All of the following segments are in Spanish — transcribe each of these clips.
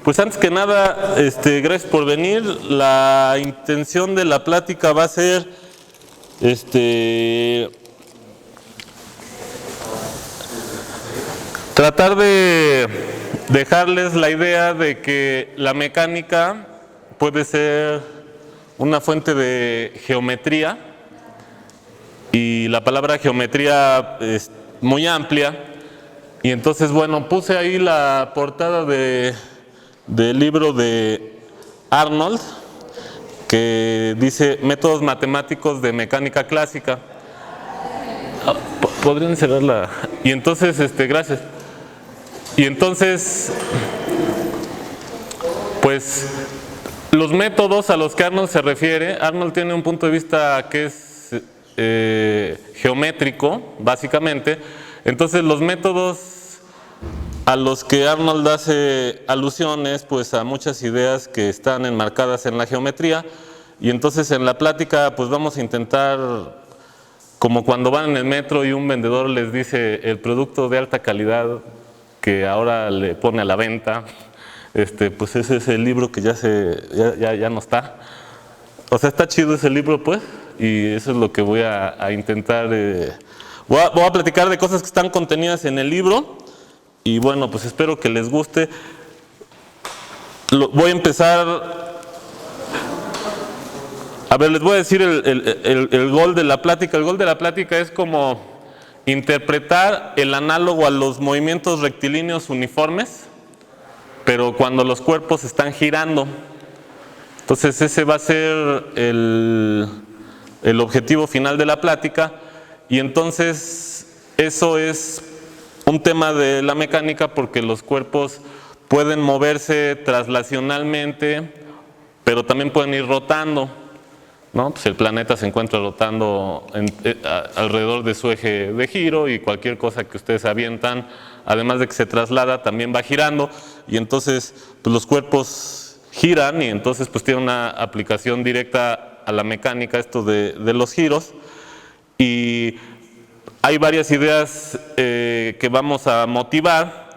Pues antes que nada, gracias por venir. La intención de la plática va a ser tratar de dejarles la idea de que la mecánica puede ser una fuente de geometría, y la palabra geometría es muy amplia. Y entonces, bueno, puse ahí la portada del libro de Arnold, que dice Métodos matemáticos de mecánica clásica. ¿Podrían cerrarla? Y entonces, gracias. Y entonces, pues, los métodos a los que Arnold se refiere, Arnold tiene un punto de vista que es geométrico, básicamente. Entonces, los métodos a los que Arnold hace alusiones, pues, a muchas ideas que están enmarcadas en la geometría. Y entonces, en la plática, pues, vamos a intentar, como cuando van en el metro y un vendedor les dice el producto de alta calidad que ahora le pone a la venta, pues ese es el libro que ya no está. O sea, está chido ese libro, pues, y eso es lo que voy a intentar. Voy a platicar de cosas que están contenidas en el libro, y bueno, pues espero que les guste. Voy a empezar. A ver, les voy a decir el gol de la plática. El gol de la plática es como interpretar el análogo a los movimientos rectilíneos uniformes, pero cuando los cuerpos están girando. Entonces ese va a ser el objetivo final de la plática. Y entonces eso es un tema de la mecánica, porque los cuerpos pueden moverse traslacionalmente, pero también pueden ir rotando, ¿no? Pues el planeta se encuentra rotando alrededor de su eje de giro, y cualquier cosa que ustedes avientan, además de que se traslada, también va girando. Y entonces, pues los cuerpos giran, y entonces pues tiene una aplicación directa a la mecánica esto de los giros. Y hay varias ideas que vamos a motivar.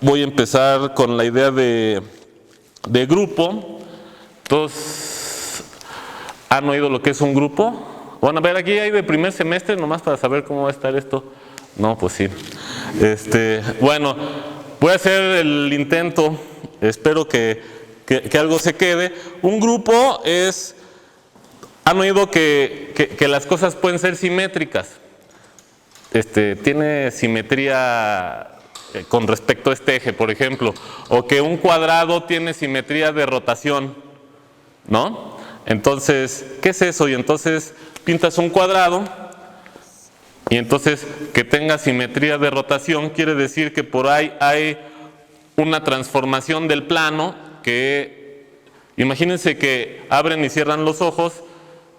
Voy a empezar con la idea de grupo. Todos ¿han oído lo que es un grupo? Bueno, a ver, aquí hay de primer semestre, nomás para saber cómo va a estar esto. No, pues sí. Bueno, voy a hacer el intento. Espero que algo se quede. Un grupo es... ¿Han oído que las cosas pueden ser simétricas? Tiene simetría con respecto a este eje, por ejemplo. O que un cuadrado tiene simetría de rotación, ¿no? Entonces, ¿qué es eso? Y entonces pintas un cuadrado, y entonces que tenga simetría de rotación quiere decir que por ahí hay una transformación del plano que, imagínense que abren y cierran los ojos,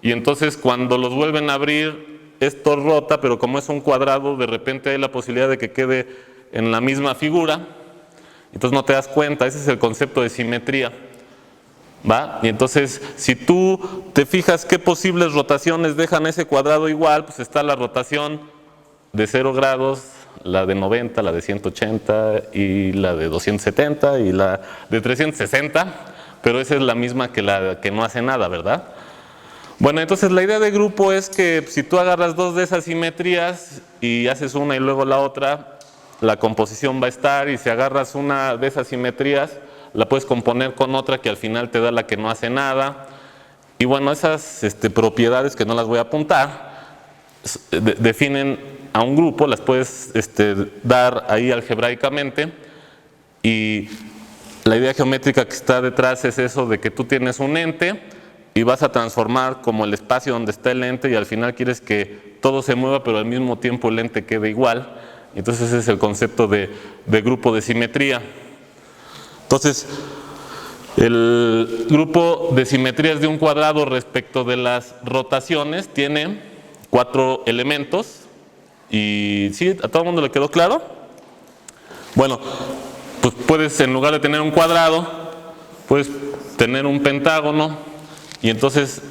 y entonces cuando los vuelven a abrir, esto rota, pero como es un cuadrado, de repente hay la posibilidad de que quede en la misma figura, entonces no te das cuenta. Ese es el concepto de simetría. ¿Va? Y entonces, si tú te fijas qué posibles rotaciones dejan ese cuadrado igual, pues está la rotación de 0 grados, la de 90, la de 180, y la de 270, y la de 360, pero esa es la misma que la que no hace nada, ¿verdad? Bueno, entonces la idea de grupo es que si tú agarras dos de esas simetrías y haces una y luego la otra, la composición va a estar, y si agarras una de esas simetrías, la puedes componer con otra que al final te da la que no hace nada. Y bueno, esas propiedades, que no las voy a apuntar, definen a un grupo, las puedes dar ahí algebraicamente. Y la idea geométrica que está detrás es eso de que tú tienes un ente y vas a transformar como el espacio donde está el ente, y al final quieres que todo se mueva, pero al mismo tiempo el ente quede igual. Entonces ese es el concepto de grupo de simetría. Entonces, el grupo de simetrías de un cuadrado respecto de las rotaciones tiene 4 elementos. ¿Y sí? ¿A todo el mundo le quedó claro? Bueno, pues puedes, en lugar de tener un cuadrado, puedes tener un pentágono. Y entonces,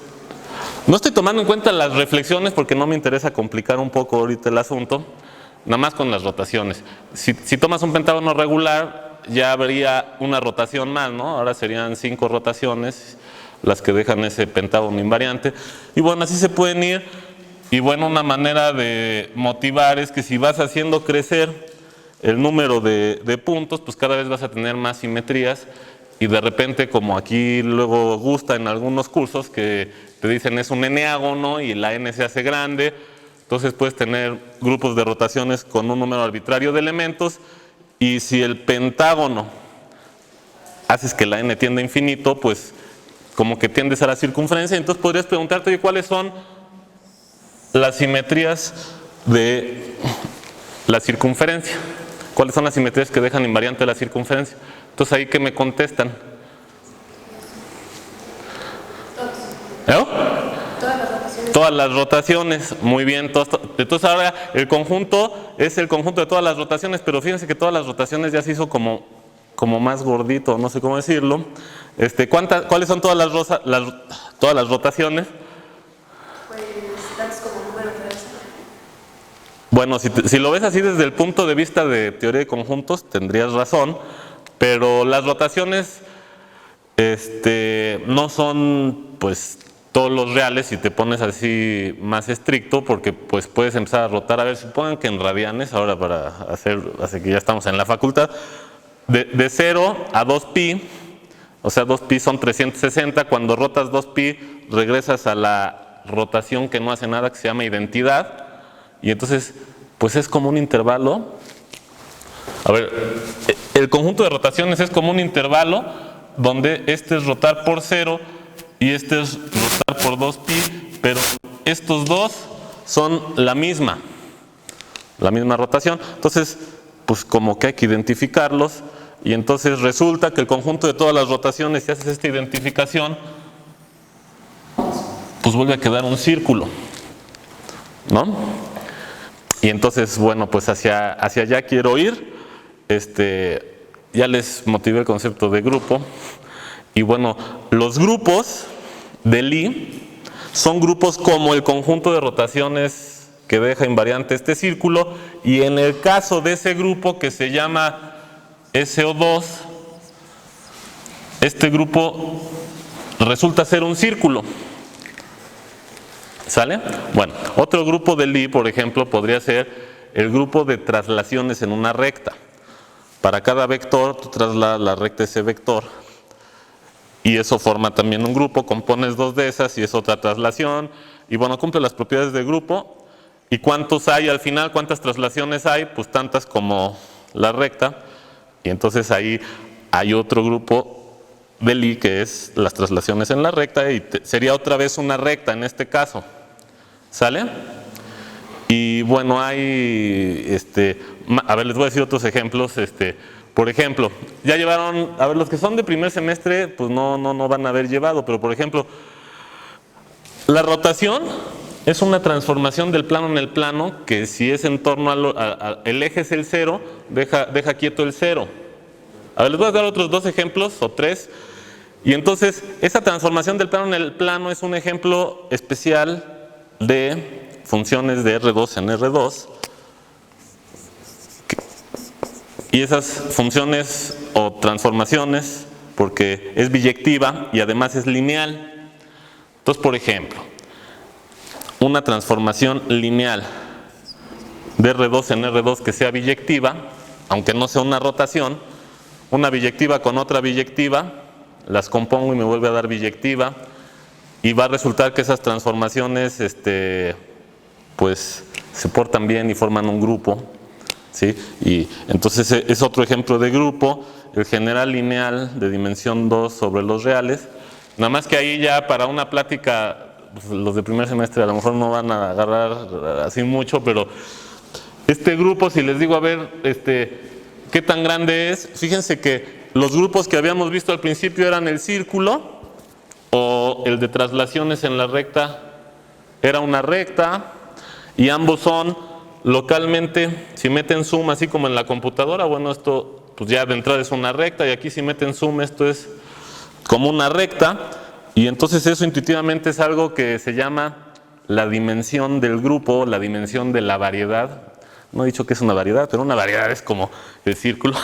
no estoy tomando en cuenta las reflexiones porque no me interesa complicar un poco ahorita el asunto, nada más con las rotaciones. Si tomas un pentágono regular, ya habría una rotación más, ¿no? Ahora serían 5 rotaciones las que dejan ese pentágono invariante. Y bueno, así se pueden ir. Y bueno, una manera de motivar es que si vas haciendo crecer el número de puntos, pues cada vez vas a tener más simetrías. Y de repente, como aquí luego gusta en algunos cursos, que te dicen es un eneágono y la n se hace grande, entonces puedes tener grupos de rotaciones con un número arbitrario de elementos, y si el pentágono haces que la n tienda a infinito, pues como que tiendes a la circunferencia. Entonces podrías preguntarte, oye, ¿cuáles son las simetrías de la circunferencia? ¿Cuáles son las simetrías que dejan invariante la circunferencia? Entonces ahí, ¿qué me contestan? ¿Eh? Todas las rotaciones, muy bien. Entonces ahora el conjunto es el conjunto de todas las rotaciones, pero fíjense que todas las rotaciones ya se hizo como más gordito, no sé cómo decirlo. ¿Cuáles son todas las rotaciones? Pues tantos como número real. Bueno, si lo ves así desde el punto de vista de teoría de conjuntos, tendrías razón, pero las rotaciones no son pues todos los reales si te pones así más estricto, porque pues puedes empezar a rotar, a ver, supongan que en radianes, ahora para hacer que ya estamos en la facultad, de 0 a 2pi, o sea 2pi son 360, cuando rotas 2pi regresas a la rotación que no hace nada, que se llama identidad, y entonces pues es como un intervalo. A ver, el conjunto de rotaciones es como un intervalo donde este es rotar por 0 y este es rotar por 2pi, pero estos dos son la misma rotación. Entonces, pues como que hay que identificarlos, y entonces resulta que el conjunto de todas las rotaciones, si haces esta identificación, pues vuelve a quedar un círculo, ¿no? Y entonces, bueno, pues hacia allá quiero ir. Ya les motivé el concepto de grupo. Y bueno, los grupos de Lie son grupos como el conjunto de rotaciones que deja invariante este círculo, y en el caso de ese grupo que se llama SO2, este grupo resulta ser un círculo. ¿Sale? Bueno, otro grupo de Lie, por ejemplo, podría ser el grupo de traslaciones en una recta. Para cada vector, tú trasladas la recta a ese vector, y eso forma también un grupo, compones dos de esas y es otra traslación, y bueno, cumple las propiedades del grupo. ¿Y cuántos hay al final? ¿Cuántas traslaciones hay? Pues tantas como la recta, y entonces ahí hay otro grupo de Lie que es las traslaciones en la recta, y sería otra vez una recta en este caso. ¿Sale? Y bueno, hay, a ver, les voy a decir otros ejemplos. Por ejemplo, ya llevaron, a ver, los que son de primer semestre, pues no van a haber llevado, pero por ejemplo, la rotación es una transformación del plano en el plano, que si es en torno el eje es el 0, deja quieto el 0. A ver, les voy a dar otros dos ejemplos, o tres. Y entonces, esa transformación del plano en el plano es un ejemplo especial de funciones de R2 en R2. Y esas funciones o transformaciones, porque es biyectiva y además es lineal. Entonces, por ejemplo, una transformación lineal de R2 en R2 que sea biyectiva, aunque no sea una rotación, una biyectiva con otra biyectiva, las compongo y me vuelve a dar biyectiva, y va a resultar que esas transformaciones pues se portan bien y forman un grupo, ¿sí? Y entonces es otro ejemplo de grupo, el general lineal de dimensión 2 sobre los reales. Nada más que ahí ya para una plática, pues los de primer semestre a lo mejor no van a agarrar así mucho, pero este grupo, si les digo, a ver, ¿qué tan grande es? Fíjense que los grupos que habíamos visto al principio eran el círculo, o el de traslaciones en la recta era una recta, y ambos son localmente, si meten zoom así como en la computadora, bueno, esto pues ya de entrada es una recta, y aquí si meten zoom esto es como una recta, y entonces eso intuitivamente es algo que se llama la dimensión del grupo, la dimensión de la variedad. No he dicho que es una variedad, pero una variedad es como el círculo.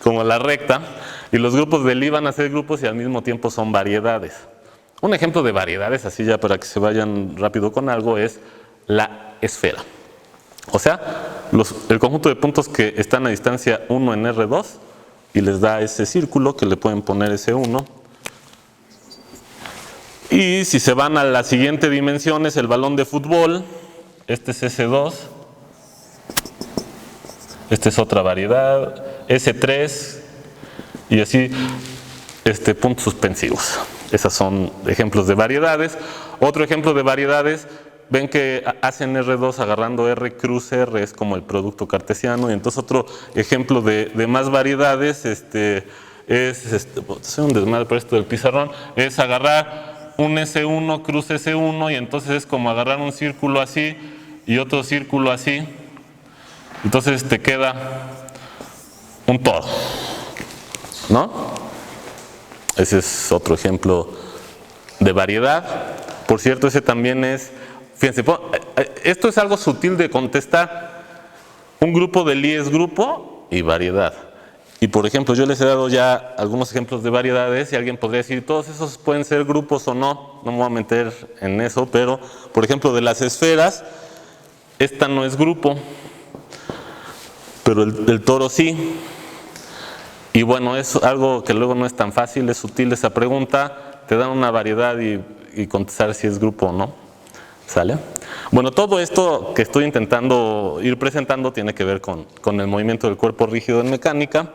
como la recta, y los grupos de Lie van a ser grupos y al mismo tiempo son variedades. Un ejemplo de variedades, así ya para que se vayan rápido con algo, es la esfera. O sea, el conjunto de puntos que están a distancia 1 en R2 y les da ese círculo que le pueden poner ese 1. Y si se van a la siguiente dimensión es el balón de fútbol, este es S2, esta es otra variedad, S3 y así puntos suspensivos. Esos son ejemplos de variedades. Otro ejemplo de variedades, ven que hacen R2 agarrando R cruz R, es como el producto cartesiano. Y entonces otro ejemplo de más variedades, soy un desmadre por esto del pizarrón, es agarrar un S1 cruz S1 y entonces es como agarrar un círculo así y otro círculo así. Entonces te queda un todo, ¿no? Ese es otro ejemplo de variedad. Por cierto, ese también es, fíjense, esto es algo sutil de contestar. Un grupo de Lie es grupo y variedad. Y por ejemplo, yo les he dado ya algunos ejemplos de variedades y alguien podría decir, todos esos pueden ser grupos o no. No me voy a meter en eso, pero por ejemplo, de las esferas, esta no es grupo, pero el toro sí. Y bueno, es algo que luego no es tan fácil, es sutil esa pregunta, te dan una variedad y contestar si es grupo o no. ¿Sale? Bueno, todo esto que estoy intentando ir presentando tiene que ver con el movimiento del cuerpo rígido en mecánica.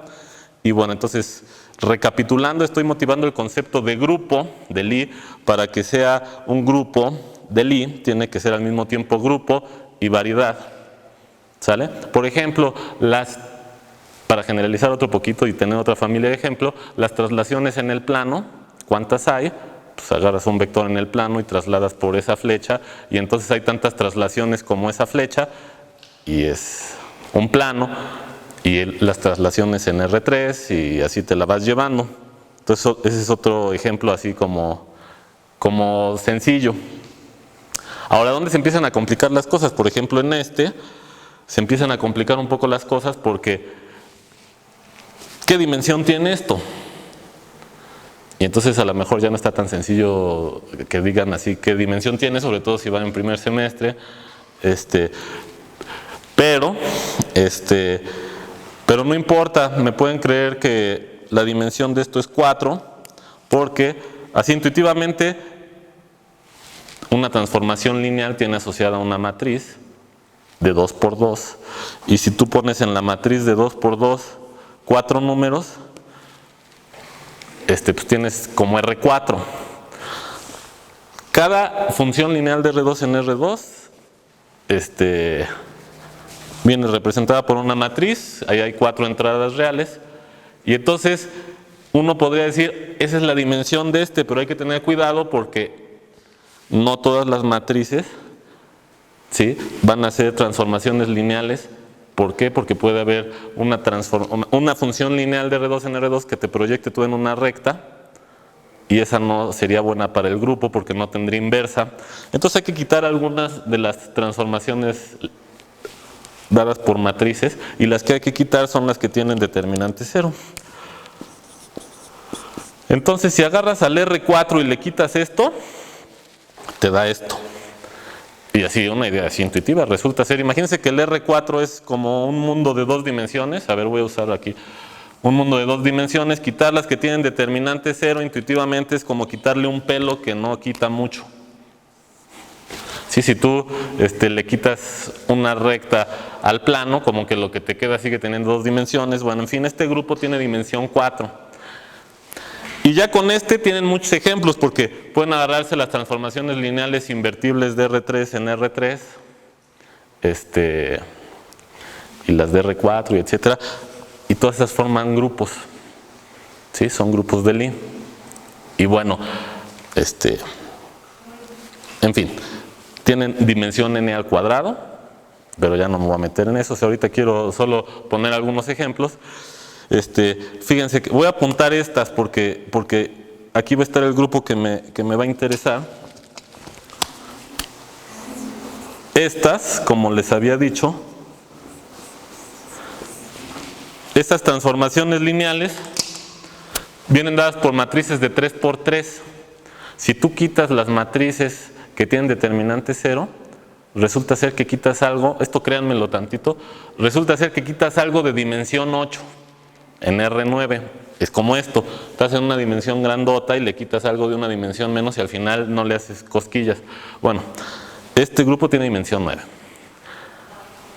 Y bueno, entonces, recapitulando, estoy motivando el concepto de grupo de Lie. Para que sea un grupo de Lie, tiene que ser al mismo tiempo grupo y variedad. ¿Sale? Por ejemplo, para generalizar otro poquito y tener otra familia de ejemplo, las traslaciones en el plano, ¿cuántas hay? Pues agarras un vector en el plano y trasladas por esa flecha y entonces hay tantas traslaciones como esa flecha y es un plano y las traslaciones en R3 y así te la vas llevando. Entonces ese es otro ejemplo así como sencillo. Ahora, ¿dónde se empiezan a complicar las cosas? Por ejemplo, en se empiezan a complicar un poco las cosas porque ¿qué dimensión tiene esto? Y entonces a lo mejor ya no está tan sencillo que digan así qué dimensión tiene, sobre todo si van en primer semestre. Pero no importa, me pueden creer que la dimensión de esto es 4, porque así intuitivamente una transformación lineal tiene asociada una matriz de 2 por 2. Y si tú pones en la matriz de 2 por 2 4 números, pues tienes como R4. Cada función lineal de R2 en R2 viene representada por una matriz, ahí hay 4 entradas reales, y entonces uno podría decir, esa es la dimensión de pero hay que tener cuidado porque no todas las matrices, ¿sí?, van a ser transformaciones lineales. ¿Por qué? Porque puede haber una función lineal de R2 en R2 que te proyecte tú en una recta y esa no sería buena para el grupo porque no tendría inversa. Entonces hay que quitar algunas de las transformaciones dadas por matrices y las que hay que quitar son las que tienen determinante 0. Entonces si agarras al R4 y le quitas esto, te da esto. Y así, una idea así intuitiva resulta ser, imagínense que el R4 es como un mundo de 2 dimensiones, a ver, voy a usar aquí, un mundo de 2 dimensiones, quitar las que tienen determinante 0 intuitivamente es como quitarle un pelo que no quita mucho. Sí, si tú le quitas una recta al plano, como que lo que te queda sigue teniendo 2 dimensiones, bueno, en fin, este grupo tiene dimensión 4. Y ya con tienen muchos ejemplos porque pueden agarrarse las transformaciones lineales invertibles de R3 en R3 y las de R4 y etcétera, y todas esas forman grupos, ¿sí? Son grupos de Lie. Y bueno, en fin, tienen dimensión n al cuadrado, pero ya no me voy a meter en eso, o sea, ahorita quiero solo poner algunos ejemplos. Fíjense que voy a apuntar estas porque aquí va a estar el grupo que me va a interesar. Estas, como les había dicho, estas transformaciones lineales vienen dadas por matrices de 3 por 3. Si tú quitas las matrices que tienen determinante 0, resulta ser que quitas algo, esto créanmelo tantito, resulta ser que quitas algo de dimensión 8 en R9. Es como esto, estás en una dimensión grandota y le quitas algo de una dimensión menos y al final no le haces cosquillas. Bueno, este grupo tiene dimensión 9.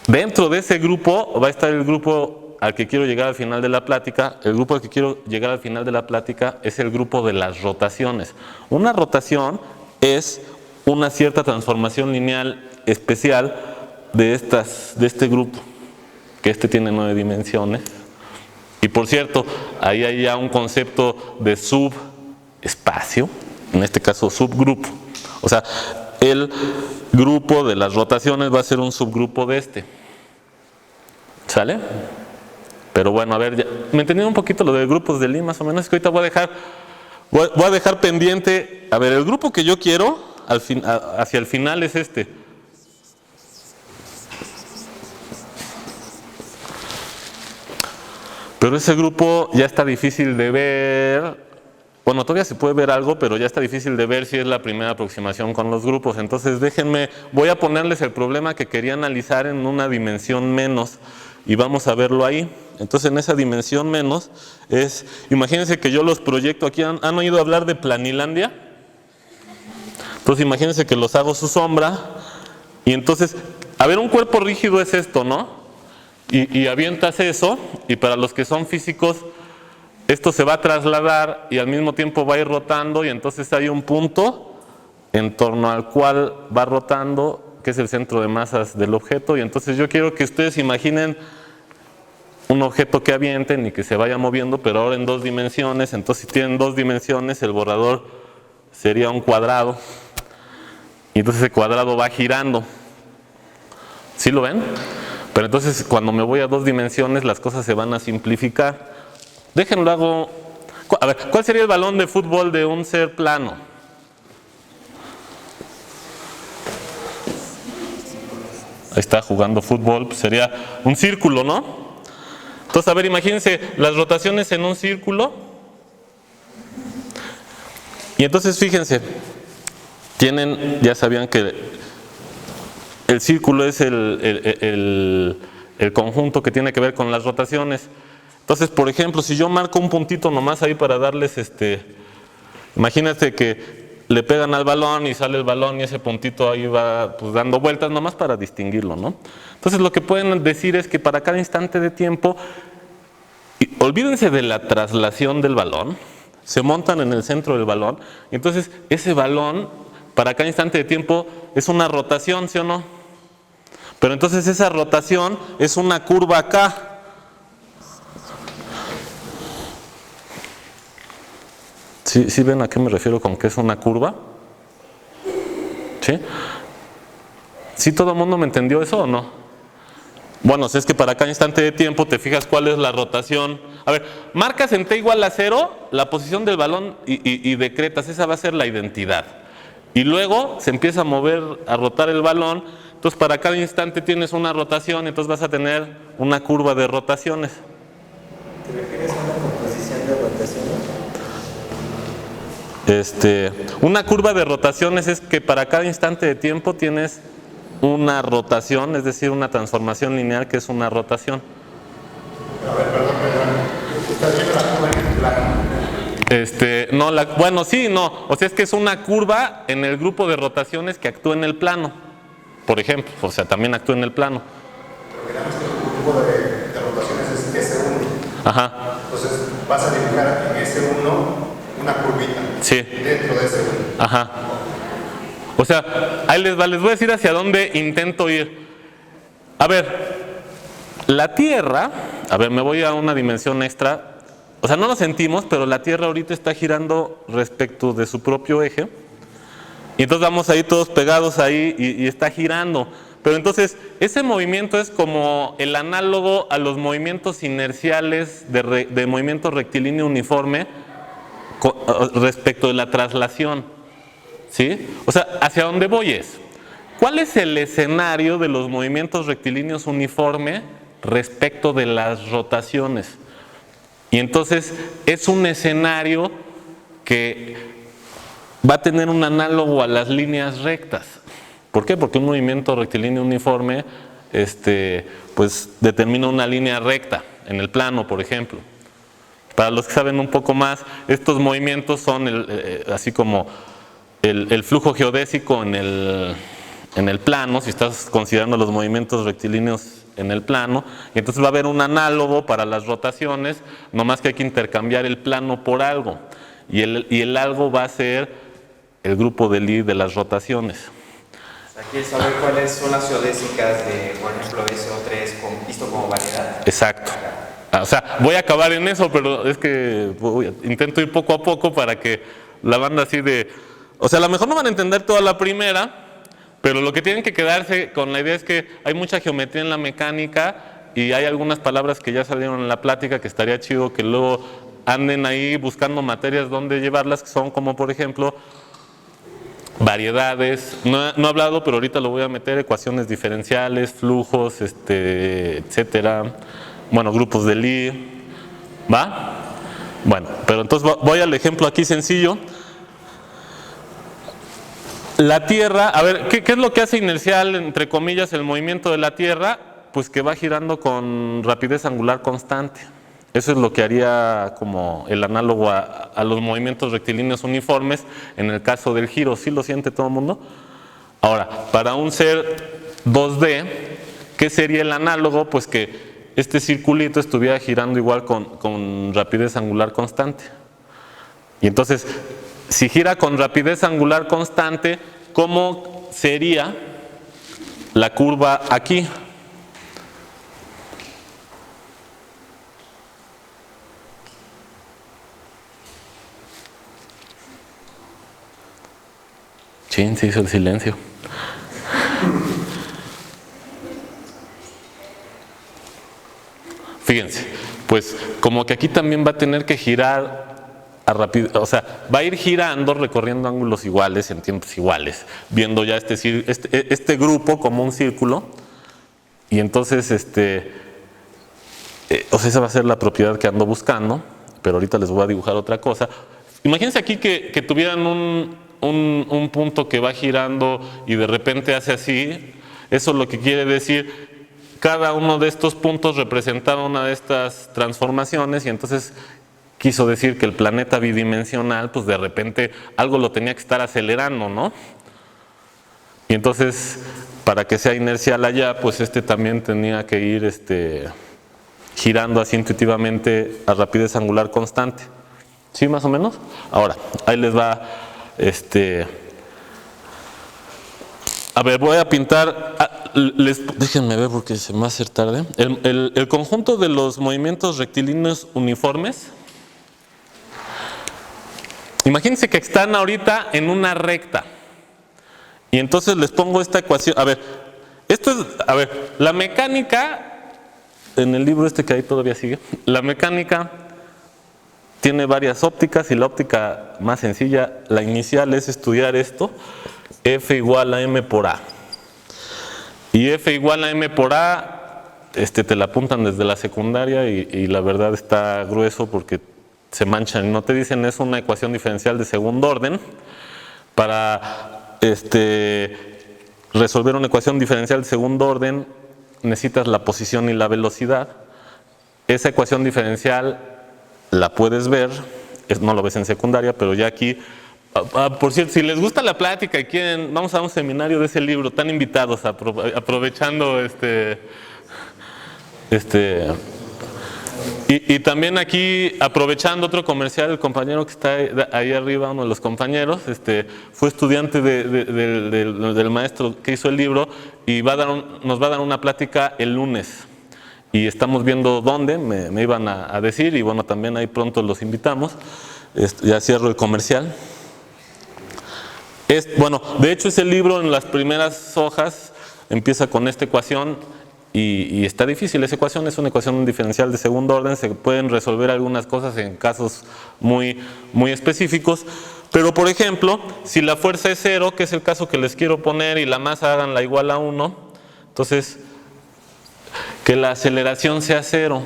Dentro de ese grupo va a estar el grupo al que quiero llegar al final de la plática. El grupo al que quiero llegar al final de la plática es el grupo de las rotaciones. Una rotación es una cierta transformación lineal especial de este grupo, que tiene 9 dimensiones. Y por cierto, ahí hay ya un concepto de subespacio, en este caso subgrupo. O sea, el grupo de las rotaciones va a ser un subgrupo de este. ¿Sale? Pero bueno, a ver, ya, me entendieron un poquito lo de grupos de Lie, más o menos. Es que ahorita voy a dejar pendiente. A ver, el grupo que yo quiero hacia el final es este. Pero ese grupo ya está difícil de ver. Bueno, todavía se puede ver algo, pero ya está difícil de ver si es la primera aproximación con los grupos. Entonces déjenme, voy a ponerles el problema que quería analizar en una dimensión menos y vamos a verlo ahí. Entonces en esa dimensión menos es, imagínense que yo los proyecto aquí. ¿Han oído hablar de Planilandia? Entonces imagínense que los hago su sombra y entonces, a ver, un cuerpo rígido es esto, ¿no? Y avientas eso, y para los que son físicos, esto se va a trasladar y al mismo tiempo va a ir rotando, y entonces hay un punto en torno al cual va rotando, que es el centro de masas del objeto. Y entonces yo quiero que ustedes imaginen un objeto que avienten y que se vaya moviendo, pero ahora en 2 dimensiones. Entonces si tienen 2 dimensiones, el borrador sería un cuadrado, y entonces ese cuadrado va girando. ¿Sí lo ven? Pero entonces cuando me voy a 2 dimensiones las cosas se van a simplificar. Déjenlo hago. A ver, ¿cuál sería el balón de fútbol de un ser plano? Ahí está jugando fútbol, pues sería un círculo, ¿no? Entonces, a ver, imagínense las rotaciones en un círculo. Y entonces fíjense, ya sabían que el círculo es el conjunto que tiene que ver con las rotaciones. Entonces, por ejemplo, si yo marco un puntito nomás ahí para darles imagínate que le pegan al balón y sale el balón y ese puntito ahí va pues dando vueltas nomás para distinguirlo, ¿no? Entonces lo que pueden decir es que para cada instante de tiempo, olvídense de la traslación del balón, se montan en el centro del balón, y entonces ese balón para cada instante de tiempo es una rotación, ¿sí o no? Pero entonces esa rotación es una curva acá. ¿Sí ven a qué me refiero con que es una curva? ¿Sí? ¿Sí todo el mundo me entendió eso o no? Bueno, si es que para cada instante de tiempo te fijas cuál es la rotación. A ver, marcas en t igual a 0 la posición del balón y decretas, esa va a ser la identidad. Y luego se empieza a mover, a rotar el balón. Entonces para cada instante tienes una rotación, entonces vas a tener una curva de rotaciones. ¿Te refieres a una composición de rotaciones? Una curva de rotaciones es que para cada instante de tiempo tienes una rotación, es decir, una transformación lineal que es una rotación. A ver, perdón. ¿Estás viendo la curva en el plano? No, bueno, sí, no. O sea, es que es una curva en el grupo de rotaciones que actúa en el plano. Por ejemplo, o sea, también actúa en el plano. Pero digamos que el grupo de rotaciones es S1. Ajá. Entonces vas a dibujar en S1 una curvita. Sí. Dentro de S1. Ajá. O sea, ahí les voy a decir hacia dónde intento ir. A ver, la Tierra, a ver, me voy a una dimensión extra. O sea, no lo sentimos, pero la Tierra ahorita está girando respecto de su propio eje. Y entonces vamos ahí todos pegados ahí y está girando. Pero entonces ese movimiento es como el análogo a los movimientos inerciales de movimiento rectilíneo uniforme respecto de la traslación. ¿Sí? O sea, hacia dónde voy es, ¿cuál es el escenario de los movimientos rectilíneos uniforme respecto de las rotaciones. Y entonces es un escenario que va a tener un análogo a las líneas rectas. ¿Por qué? Porque un movimiento rectilíneo uniforme pues determina una línea recta en el plano, por ejemplo. Para los que saben un poco más, estos movimientos son así como el flujo geodésico en el plano, si estás considerando los movimientos rectilíneos en el plano, y entonces va a haber un análogo para las rotaciones, nomás que hay que intercambiar el plano por algo, y el algo va a ser el grupo de Lie de las rotaciones. ¿Quieres saber cuáles son las geodésicas de, por ejemplo, SO3 visto como variedad? Exacto. O sea, voy a acabar en eso, pero es que intento ir poco a poco para que la banda así de... O sea, a lo mejor no van a entender toda la primera, pero lo que tienen que quedarse con la idea es que hay mucha geometría en la mecánica y hay algunas palabras que ya salieron en la plática que estaría chido que luego anden ahí buscando materias donde llevarlas, que son como, por ejemplo, variedades. No he hablado, pero ahorita lo voy a meter: ecuaciones diferenciales, flujos, etcétera. Bueno, grupos de Lie, ¿va? Bueno, pero entonces voy al ejemplo aquí sencillo. La Tierra, a ver, ¿qué es lo que hace inercial, entre comillas, el movimiento de la Tierra? Pues que va girando con rapidez angular constante. Eso es lo que haría como el análogo a los movimientos rectilíneos uniformes en el caso del giro. ¿Sí lo siente todo el mundo? Ahora, para un ser 2D, ¿qué sería el análogo? Pues que este circulito estuviera girando igual con rapidez angular constante. Y entonces, si gira con rapidez angular constante, ¿cómo sería la curva aquí? Chin, se hizo el silencio. Fíjense, pues como que aquí también va a tener que girar a rapidez, o sea, va a ir girando, recorriendo ángulos iguales en tiempos iguales, viendo ya este grupo como un círculo, y entonces o sea, esa va a ser la propiedad que ando buscando, pero ahorita les voy a dibujar otra cosa. Imagínense aquí que tuvieran un punto que va girando y de repente hace así. Eso lo que quiere decir, cada uno de estos puntos representaba una de estas transformaciones, y entonces quiso decir que el planeta bidimensional, pues de repente algo lo tenía que estar acelerando, ¿no? Y entonces, para que sea inercial allá, pues también tenía que ir girando así intuitivamente a rapidez angular constante. ¿Sí, más o menos? Ahora, ahí les va, a ver, voy a pintar, déjenme ver porque se me va a hacer tarde. El conjunto de los movimientos rectilíneos uniformes, imagínense que están ahorita en una recta. Y entonces les pongo esta ecuación. A ver, la mecánica, en el libro que ahí todavía sigue, la mecánica tiene varias ópticas, y la óptica más sencilla, la inicial, es estudiar esto: F igual a M por A. Y F igual a M por A, te la apuntan desde la secundaria, y la verdad está grueso porque se manchan y no te dicen. Es una ecuación diferencial de segundo orden. Para resolver una ecuación diferencial de segundo orden necesitas la posición y la velocidad. Esa ecuación diferencial la puedes ver, no lo ves en secundaria, pero ya aquí, por cierto, si les gusta la plática y quieren, vamos a un seminario de ese libro, están invitados, aprovechando y también aquí, aprovechando otro comercial, el compañero que está ahí arriba, uno de los compañeros, fue estudiante del maestro que hizo el libro, y nos va a dar una plática el lunes. Y estamos viendo dónde, me iban a decir, y bueno, también ahí pronto los invitamos. Ya cierro el comercial. Bueno, de hecho ese libro, en las primeras hojas, empieza con esta ecuación, y está difícil. Esa ecuación es una ecuación diferencial de segundo orden. Se pueden resolver algunas cosas en casos muy, muy específicos, pero por ejemplo, si la fuerza es 0, que es el caso que les quiero poner, y la masa háganla igual a 1, entonces, que la aceleración sea cero.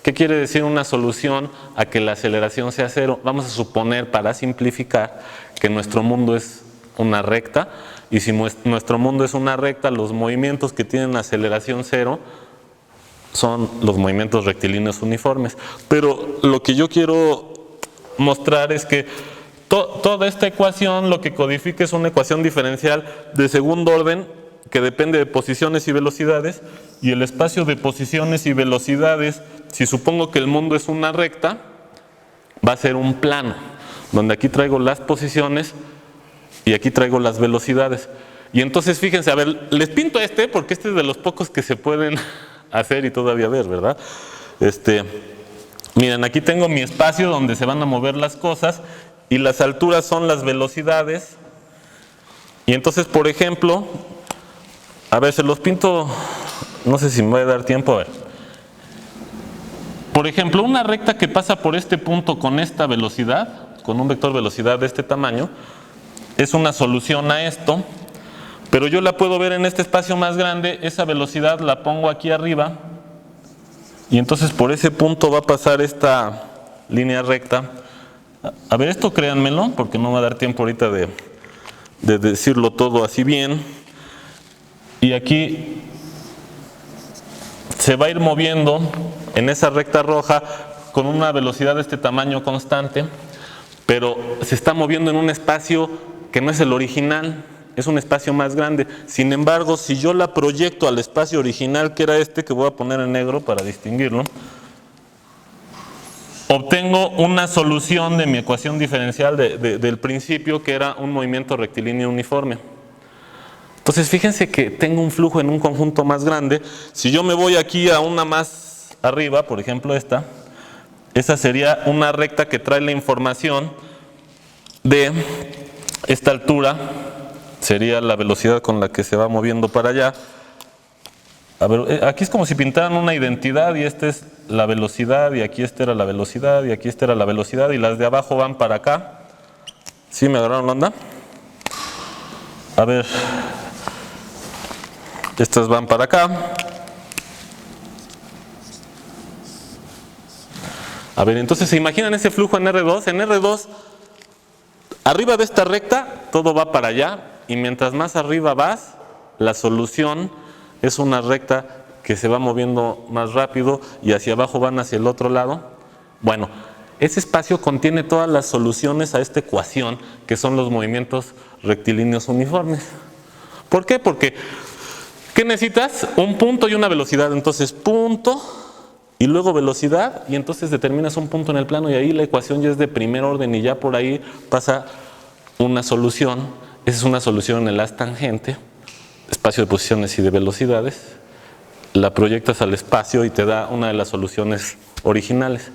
¿Qué quiere decir una solución a que la aceleración sea cero? Vamos a suponer, para simplificar, que nuestro mundo es una recta, y si nuestro mundo es una recta, los movimientos que tienen aceleración cero son los movimientos rectilíneos uniformes. Pero lo que yo quiero mostrar es que toda esta ecuación lo que codifica es una ecuación diferencial de segundo orden que depende de posiciones y velocidades, y el espacio de posiciones y velocidades, si supongo que el mundo es una recta, va a ser un plano, donde aquí traigo las posiciones y aquí traigo las velocidades. Y entonces fíjense, a ver, les pinto porque este es de los pocos que se pueden hacer y todavía ver, ¿verdad? Miren, aquí tengo mi espacio donde se van a mover las cosas, y las alturas son las velocidades. Y entonces, por ejemplo, a ver, se los pinto, no sé si me va a dar tiempo, a ver. Por ejemplo, una recta que pasa por este punto con esta velocidad, con un vector velocidad de este tamaño, es una solución a esto, pero yo la puedo ver en este espacio más grande. Esa velocidad la pongo aquí arriba, y entonces por ese punto va a pasar esta línea recta. A ver, esto créanmelo, porque no va a dar tiempo ahorita de decirlo todo así bien. Y aquí se va a ir moviendo en esa recta roja con una velocidad de este tamaño constante, pero se está moviendo en un espacio que no es el original, es un espacio más grande. Sin embargo, si yo la proyecto al espacio original, que era este, que voy a poner en negro para distinguirlo, obtengo una solución de mi ecuación diferencial del principio, que era un movimiento rectilíneo uniforme. Entonces fíjense que tengo un flujo en un conjunto más grande. Si yo me voy aquí a una más arriba, por ejemplo esa sería una recta que trae la información de esta altura, sería la velocidad con la que se va moviendo para allá. A ver, aquí es como si pintaran una identidad, y esta es la velocidad, y aquí esta era la velocidad, y aquí esta era la velocidad, y las de abajo van para acá. ¿Sí me agarraron la onda? A ver, estas van para acá. A ver, entonces se imaginan ese flujo en R2. En R2, arriba de esta recta, todo va para allá, y mientras más arriba vas, la solución es una recta que se va moviendo más rápido, y hacia abajo van hacia el otro lado. Bueno, ese espacio contiene todas las soluciones a esta ecuación, que son los movimientos rectilíneos uniformes. ¿Por qué? Porque ¿qué necesitas? Un punto y una velocidad. Entonces, punto y luego velocidad, y entonces determinas un punto en el plano, y ahí la ecuación ya es de primer orden, y ya por ahí pasa una solución. Esa es una solución en el haz tangente, espacio de posiciones y de velocidades. La proyectas al espacio y te da una de las soluciones originales.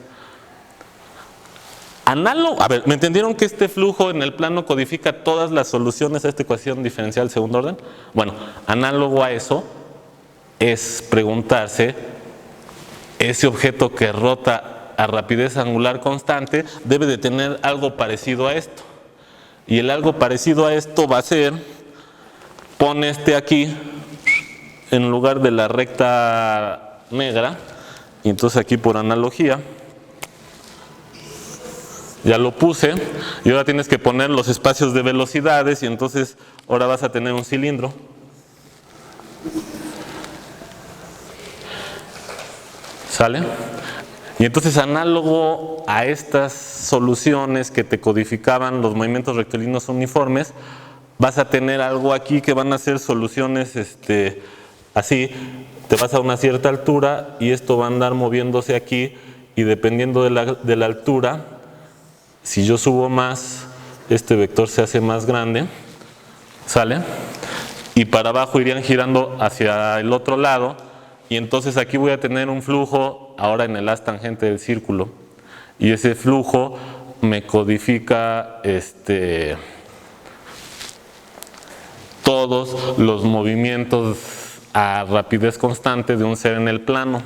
Análogo, a ver, ¿me entendieron que este flujo en el plano codifica todas las soluciones a esta ecuación diferencial de segundo orden? Bueno, análogo a eso es preguntarse, ese objeto que rota a rapidez angular constante debe de tener algo parecido a esto. Y el algo parecido a esto va a ser, pone aquí en lugar de la recta negra, y entonces aquí por analogía ya lo puse, y ahora tienes que poner los espacios de velocidades, y entonces ahora vas a tener un cilindro. ¿Sale? Y entonces, análogo a estas soluciones que te codificaban los movimientos rectilíneos uniformes, vas a tener algo aquí que van a ser soluciones así. Te vas a una cierta altura y esto va a andar moviéndose aquí, y dependiendo de la altura, si yo subo más, este vector se hace más grande, ¿sale? Y para abajo irían girando hacia el otro lado, y entonces aquí voy a tener un flujo ahora en el haz tangente del círculo, y ese flujo me codifica todos los movimientos a rapidez constante de un ser en el plano.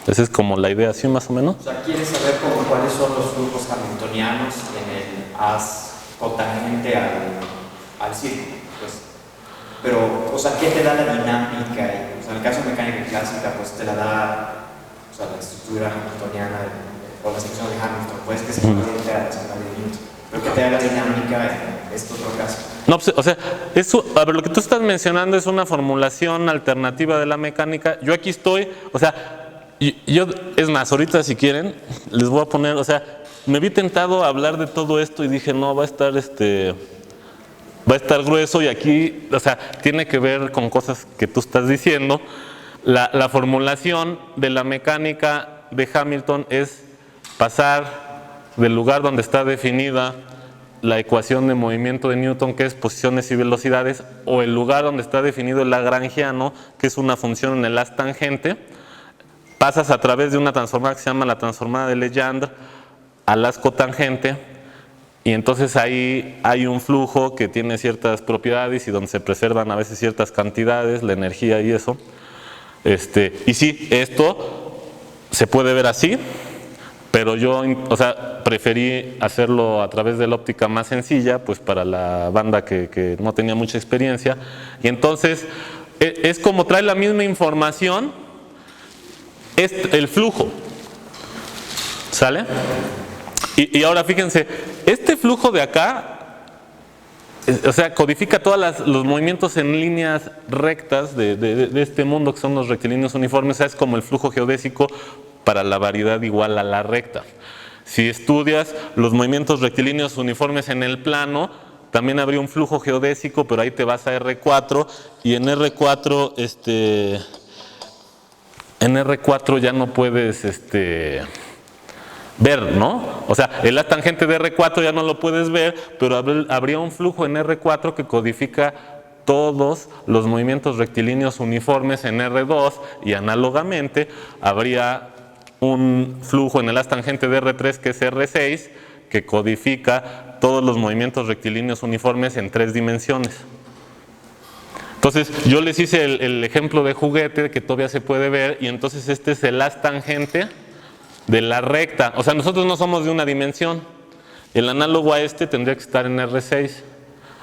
Esa es como la idea, ¿sí, más o menos? O sea, ¿quieres saber cuáles son los flujos hamiltonianos en el haz cotangente al círculo? Pues, pero, o sea, ¿qué te da la dinámica? sea, en el caso de mecánica clásica, pues te la da, o sea, la estructura hamiltoniana o la sección de Hamilton, pues que se parece a la escala de Newton. Pero que te haga dinámica en este otro caso. No, pues, o sea, eso, a ver, lo que tú estás mencionando es una formulación alternativa de la mecánica. Yo aquí estoy, o sea, yo, es más, ahorita si quieren, les voy a poner, o sea, me vi tentado a hablar de todo esto y dije, no, va a estar grueso, y aquí, o sea, tiene que ver con cosas que tú estás diciendo. La formulación de la mecánica de Hamilton es pasar del lugar donde está definida la ecuación de movimiento de Newton, que es posiciones y velocidades, o el lugar donde está definido el lagrangiano, que es una función en el haz tangente, pasas a través de una transformada que se llama la transformada de Legendre al haz cotangente, y entonces ahí hay un flujo que tiene ciertas propiedades y donde se preservan a veces ciertas cantidades, la energía y eso. Y sí, esto se puede ver así, pero yo, o sea, preferí hacerlo a través de la óptica más sencilla, pues para la banda que no tenía mucha experiencia. Y entonces es como trae la misma información, el flujo, ¿sale? Y ahora fíjense, este flujo de acá, o sea, codifica todos los movimientos en líneas rectas de este mundo, que son los rectilíneos uniformes. O sea, es como el flujo geodésico para la variedad igual a la recta. Si estudias los movimientos rectilíneos uniformes en el plano, también habría un flujo geodésico, pero ahí te vas a R4, y en R4 ya no puedes ver, ¿no? O sea, el haz tangente de R4 ya no lo puedes ver, pero habría un flujo en R4 que codifica todos los movimientos rectilíneos uniformes en R2, y análogamente habría un flujo en el haz tangente de R3, que es R6, que codifica todos los movimientos rectilíneos uniformes en 3 dimensiones. Entonces, yo les hice el ejemplo de juguete que todavía se puede ver, y entonces este es el haz tangente de la recta. O sea, nosotros no somos de una dimensión. El análogo a este tendría que estar en R6.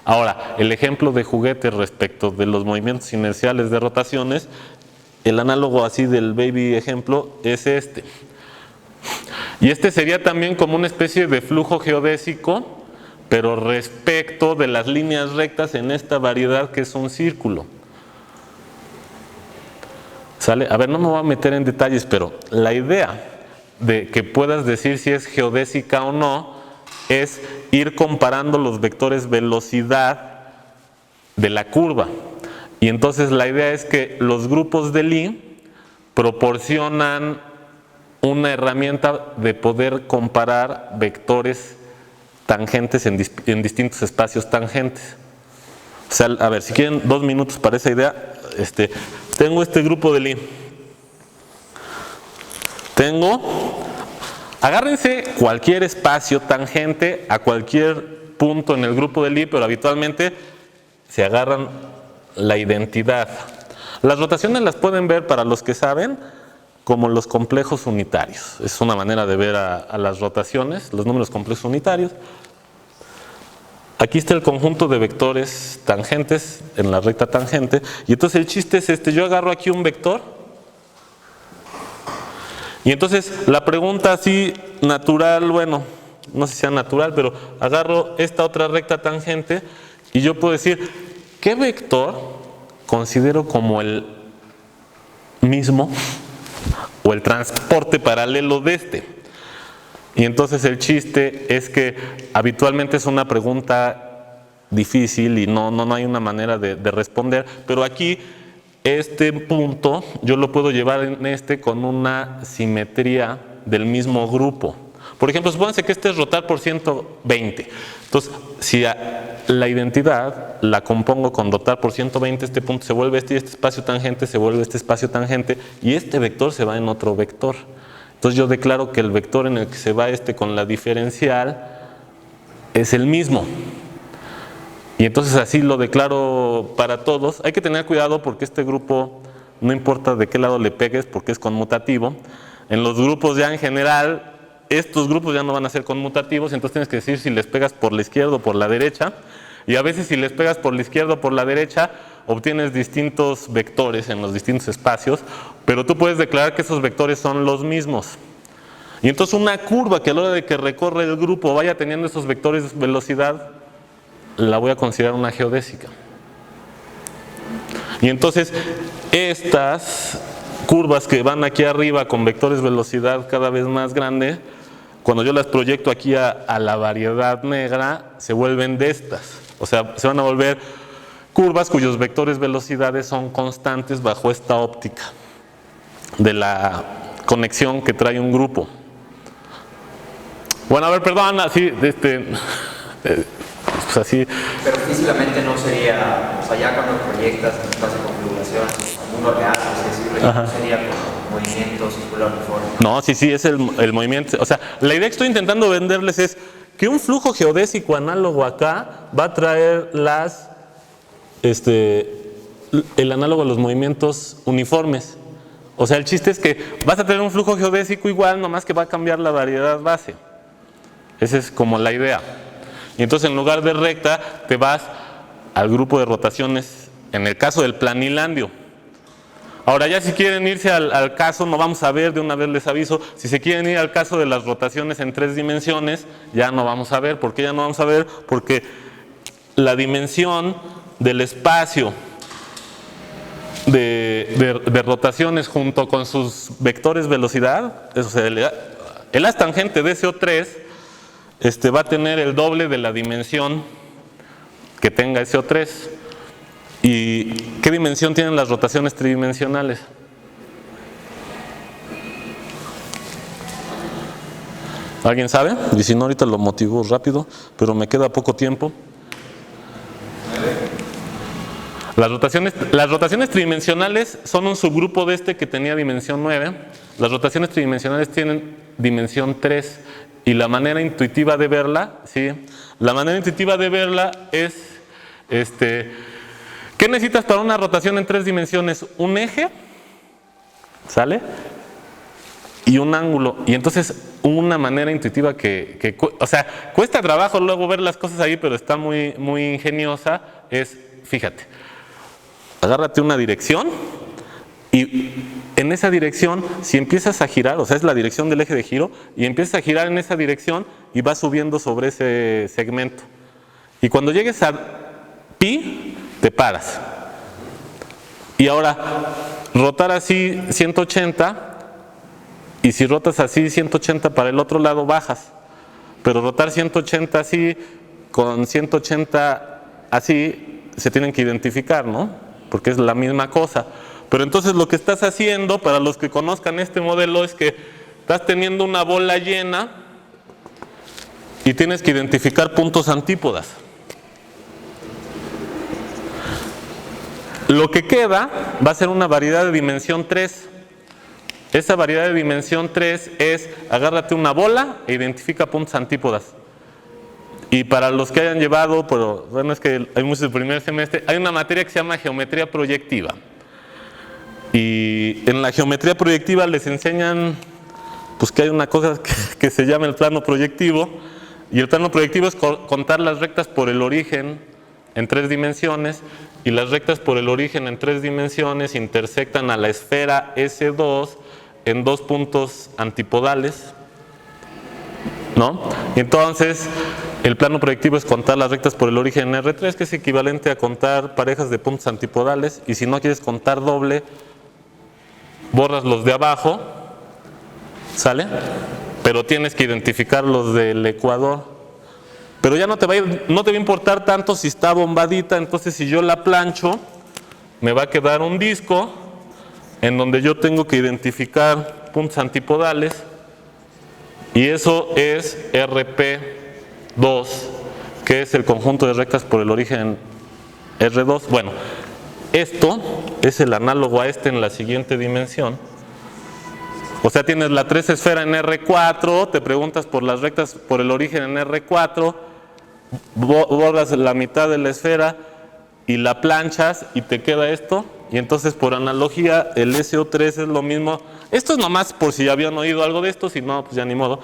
Ahora, el ejemplo de juguete respecto de los movimientos inerciales de rotaciones, el análogo así del baby ejemplo es este. Y este sería también como una especie de flujo geodésico, pero respecto de las líneas rectas en esta variedad que es un círculo. ¿Sale? A ver, no me voy a meter en detalles, pero la idea de que puedas decir si es geodésica o no es ir comparando los vectores velocidad de la curva. Y entonces la idea es que los grupos de Lie proporcionan una herramienta de poder comparar vectores tangentes en distintos espacios tangentes. O sea, a ver, si quieren 2 minutos para esa idea, tengo este grupo de Lie. Agárrense cualquier espacio tangente a cualquier punto en el grupo de Lie, pero habitualmente se agarran la identidad. Las rotaciones las pueden ver, para los que saben, como los complejos unitarios. Es una manera de ver a las rotaciones, los números complejos unitarios. Aquí está el conjunto de vectores tangentes en la recta tangente, y entonces el chiste es yo agarro aquí un vector, y entonces la pregunta así natural, bueno, no sé si sea natural, pero agarro esta otra recta tangente y yo puedo decir, ¿qué vector considero como el mismo o el transporte paralelo de este? Y entonces el chiste es que habitualmente es una pregunta difícil y no hay una manera de responder, pero aquí este punto yo lo puedo llevar con una simetría del mismo grupo. Por ejemplo, supónganse que este es rotar por 120. Entonces, si la identidad la compongo con rotar por 120, este punto se vuelve y este espacio tangente se vuelve este espacio tangente, y este vector se va en otro vector. Entonces yo declaro que el vector en el que se va con la diferencial es el mismo. Y entonces así lo declaro para todos. Hay que tener cuidado porque este grupo, no importa de qué lado le pegues, porque es conmutativo. En los grupos ya en general, estos grupos ya no van a ser conmutativos, entonces tienes que decir si les pegas por la izquierda o por la derecha. Y a veces si les pegas por la izquierda o por la derecha, obtienes distintos vectores en los distintos espacios, pero tú puedes declarar que esos vectores son los mismos. Y entonces una curva que a la hora de que recorre el grupo vaya teniendo esos vectores de velocidad, la voy a considerar una geodésica. Y entonces estas curvas que van aquí arriba con vectores de velocidad cada vez más grande, cuando yo las proyecto aquí a la variedad negra, se vuelven de estas. O sea, se van a volver curvas cuyos vectores velocidades son constantes bajo esta óptica de la conexión que trae un grupo. Bueno, a ver, perdón, así, pues así. Pero físicamente no sería, o sea, ya cuando proyectas en espacio de configuración, al mundo real, es decir, no sería como movimiento circular uniforme. No, sí, es el movimiento. O sea, la idea que estoy intentando venderles es que un flujo geodésico análogo acá va a traer el análogo a los movimientos uniformes. O sea, el chiste es que vas a tener un flujo geodésico igual, nomás que va a cambiar la variedad base. Esa es como la idea. Y entonces en lugar de recta te vas al grupo de rotaciones, en el caso del planilandio. Ahora ya si quieren irse al caso, no vamos a ver, de una vez les aviso, si se quieren ir al caso de las rotaciones en 3 dimensiones, ya no vamos a ver. ¿Por qué ya no vamos a ver? Porque la dimensión del espacio de rotaciones junto con sus vectores velocidad, o sea, el haz tangente de SO3 va a tener el doble de la dimensión que tenga SO3. ¿Y qué dimensión tienen las rotaciones tridimensionales? ¿Alguien sabe? Y si no, ahorita lo motivo rápido, pero me queda poco tiempo. Las rotaciones tridimensionales son un subgrupo de que tenía dimensión 9. Las rotaciones tridimensionales tienen dimensión 3. Y la manera intuitiva de verla, ¿sí? La manera intuitiva de verla es, ¿qué necesitas para una rotación en 3 dimensiones? Un eje, ¿sale? Y un ángulo. Y entonces una manera intuitiva o sea, cuesta trabajo luego ver las cosas ahí, pero está muy, muy ingeniosa, es, fíjate, agárrate una dirección y en esa dirección, si empiezas a girar, o sea, es la dirección del eje de giro, y empiezas a girar en esa dirección y vas subiendo sobre ese segmento. Y cuando llegues a pi, te paras. Y ahora, rotar así 180, y si rotas así 180 para el otro lado, bajas. Pero rotar 180 así, con 180 así, se tienen que identificar, ¿no? Porque es la misma cosa. Pero entonces lo que estás haciendo, para los que conozcan este modelo, es que estás teniendo una bola llena y tienes que identificar puntos antípodas. Lo que queda va a ser una variedad de dimensión 3. Esa variedad de dimensión 3 es, agárrate una bola e identifica puntos antípodas. Y para los que hayan llevado, pero bueno, es que hay muchos del primer semestre, hay una materia que se llama geometría proyectiva. Y en la geometría proyectiva les enseñan pues que hay una cosa que se llama el plano proyectivo, y el plano proyectivo es contar las rectas por el origen en 3 dimensiones, y las rectas por el origen en 3 dimensiones intersectan a la esfera S2 en 2 puntos antipodales, ¿no? Y entonces el plano proyectivo es contar las rectas por el origen en R3, que es equivalente a contar parejas de puntos antipodales, y si no quieres contar doble, borras los de abajo, ¿sale? Pero tienes que identificar los del ecuador. Pero ya no te va a importar tanto si está bombadita. Entonces si yo la plancho, me va a quedar un disco en donde yo tengo que identificar puntos antipodales, y eso es RP2, que es el conjunto de rectas por el origen R2. Bueno, esto es el análogo a en la siguiente dimensión. O sea, tienes la 3 esfera en R4, te preguntas por las rectas por el origen en R4, borras la mitad de la esfera y la planchas y te queda esto. Y entonces, por analogía, el SO3 es lo mismo. Esto es nomás por si ya habían oído algo de esto, si no, pues ya ni modo.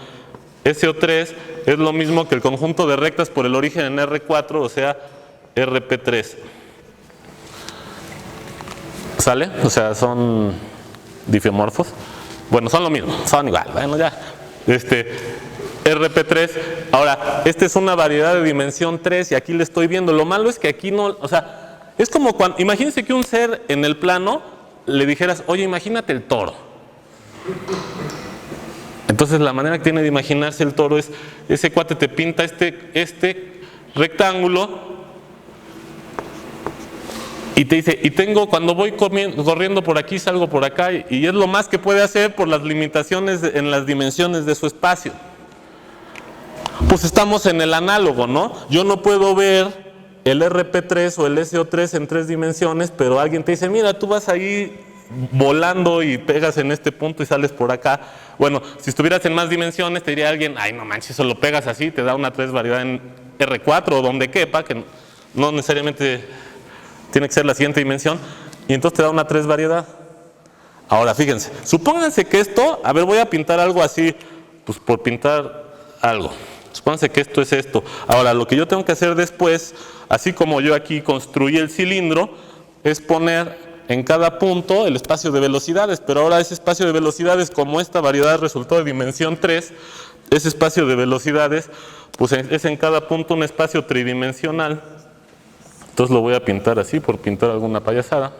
SO3 es lo mismo que el conjunto de rectas por el origen en R4, o sea, RP3. ¿Sale? O sea, son difeomorfos. Bueno, son lo mismo, son igual. Bueno, ya. RP3. Ahora, esta es una variedad de dimensión 3 y aquí le estoy viendo. Lo malo es que aquí no, o sea, es como cuando, imagínense que un ser en el plano le dijeras, oye, imagínate el toro. Entonces la manera que tiene de imaginarse el toro es, ese cuate te pinta este rectángulo y te dice, y tengo, cuando voy corriendo por aquí, salgo por acá, y es lo más que puede hacer por las limitaciones en las dimensiones de su espacio. Pues estamos en el análogo, ¿no? Yo no puedo ver el RP3 o el SO3 en 3 dimensiones, pero alguien te dice, mira, tú vas ahí volando y pegas en este punto y sales por acá. Bueno, si estuvieras en más dimensiones, te diría alguien, ay, no manches, eso lo pegas así, te da una 3 variedad en R4 o donde quepa, que no necesariamente tiene que ser la siguiente dimensión, y entonces te da una 3 variedad. Ahora, fíjense, supónganse que esto, a ver, voy a pintar algo así, pues por pintar algo. Supónganse que esto es esto. Ahora, lo que yo tengo que hacer después, así como yo aquí construí el cilindro, es poner en cada punto el espacio de velocidades, pero ahora ese espacio de velocidades, como esta variedad resultó de dimensión 3, ese espacio de velocidades, pues es en cada punto un espacio tridimensional. Entonces lo voy a pintar así, por pintar alguna payasada.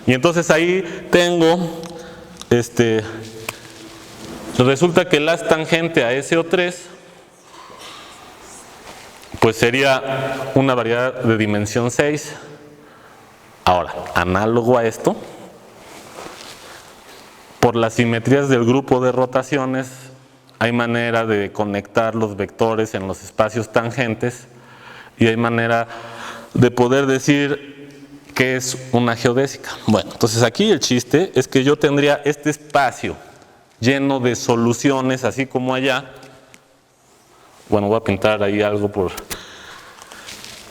Y entonces ahí tengo, resulta que el haz tangente a SO3, pues sería una variedad de dimensión 6. Ahora, análogo a esto, por las simetrías del grupo de rotaciones, hay manera de conectar los vectores en los espacios tangentes y hay manera de poder decir qué es una geodésica. Bueno, entonces aquí el chiste es que yo tendría este espacio lleno de soluciones, así como allá. Bueno, voy a pintar ahí algo por...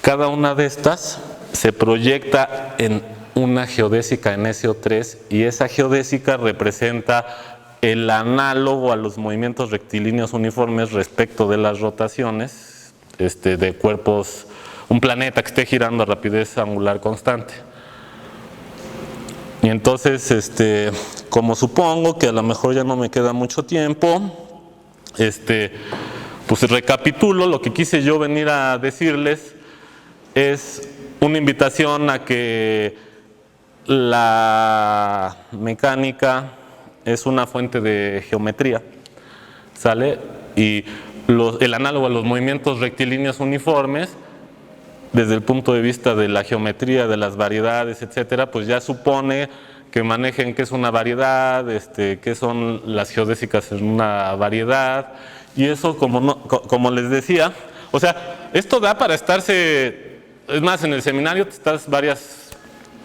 Cada una de estas se proyecta en una geodésica en SO3 y esa geodésica representa el análogo a los movimientos rectilíneos uniformes respecto de las rotaciones de cuerpos, un planeta que esté girando a rapidez angular constante. Y entonces, como supongo que a lo mejor ya no me queda mucho tiempo, pues recapitulo, lo que quise yo venir a decirles es una invitación a que la mecánica es una fuente de geometría, ¿sale? Y el análogo a los movimientos rectilíneos uniformes, desde el punto de vista de la geometría, de las variedades, etcétera, pues ya supone que manejen qué es una variedad, qué son las geodésicas en una variedad, y eso, como les decía, o sea, esto da para estarse... Es más, en el seminario te estás varias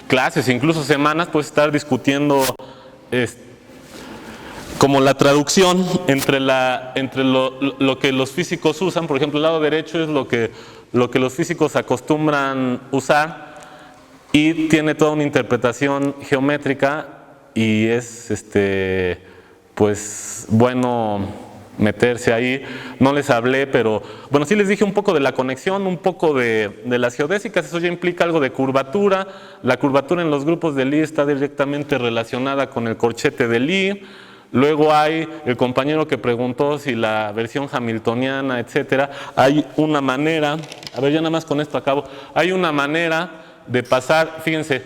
clases, incluso semanas, puedes estar discutiendo como la traducción entre lo que los físicos usan. Por ejemplo, el lado derecho es lo que los físicos acostumbran usar y tiene toda una interpretación geométrica y es pues bueno meterse ahí. No les hablé, pero bueno, sí les dije un poco de la conexión, un poco de las geodésicas. Eso ya implica algo de curvatura. La curvatura en los grupos de Lie está directamente relacionada con el corchete de Lie. Luego hay el compañero que preguntó si la versión hamiltoniana, etcétera. Hay una manera, a ver, ya nada más con esto acabo. Hay una manera de pasar, fíjense,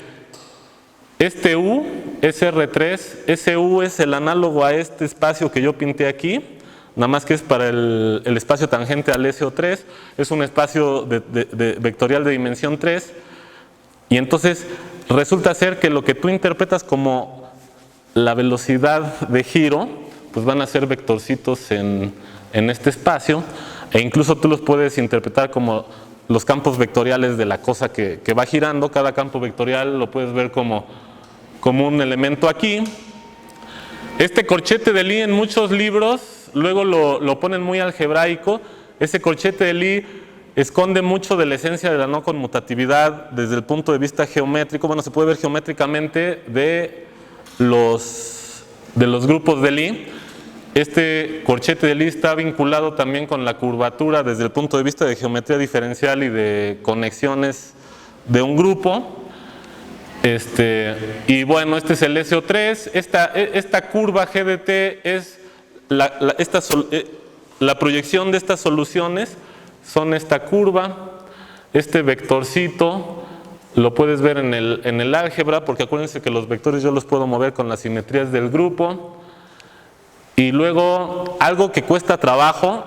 este U es R3, ese U es el análogo a este espacio que yo pinté aquí, nada más que es para el espacio tangente al SO3, es un espacio vectorial de dimensión 3, y entonces resulta ser que lo que tú interpretas como la velocidad de giro, pues van a ser vectorcitos en este espacio, e incluso tú los puedes interpretar como los campos vectoriales de la cosa que va girando. Cada campo vectorial lo puedes ver como un elemento aquí. Este corchete de Lie en muchos libros luego lo ponen muy algebraico. Ese corchete de Lie esconde mucho de la esencia de la no conmutatividad desde el punto de vista geométrico. Bueno, se puede ver geométricamente de los grupos de Lie. Este corchete de Lie está vinculado también con la curvatura desde el punto de vista de geometría diferencial y de conexiones de un grupo. Y bueno, este es el SO3. Esta curva GDT es la proyección de estas soluciones. Son esta curva, este vectorcito. Lo puedes ver en el álgebra, porque acuérdense que los vectores yo los puedo mover con las simetrías del grupo. Y luego, algo que cuesta trabajo,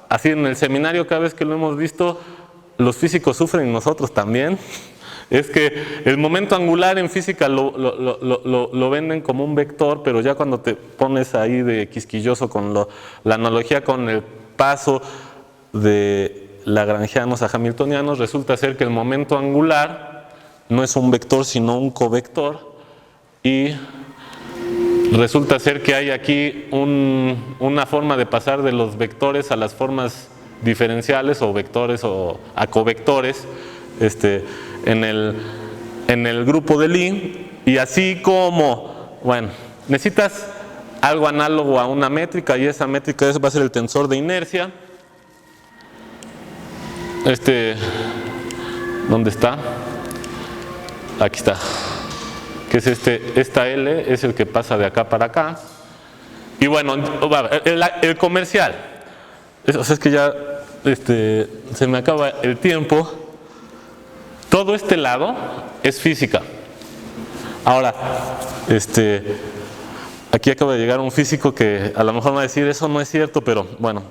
así en el seminario cada vez que lo hemos visto, los físicos sufren y nosotros también, es que el momento angular en física lo venden como un vector, pero ya cuando te pones ahí de quisquilloso con la analogía con el paso de lagrangianos a hamiltonianos, resulta ser que el momento angular no es un vector sino un covector, y resulta ser que hay aquí una forma de pasar de los vectores a las formas diferenciales o vectores o a covectores en el grupo de Lie. Y así como, bueno, necesitas algo análogo a una métrica, y esa métrica va a ser el tensor de inercia. ¿Dónde está? Aquí está. Que es esta L es el que pasa de acá para acá. Y bueno, el comercial. O sea, es que ya se me acaba el tiempo. Todo este lado es física. Ahora, aquí acaba de llegar un físico que a lo mejor me va a decir eso no es cierto, pero bueno,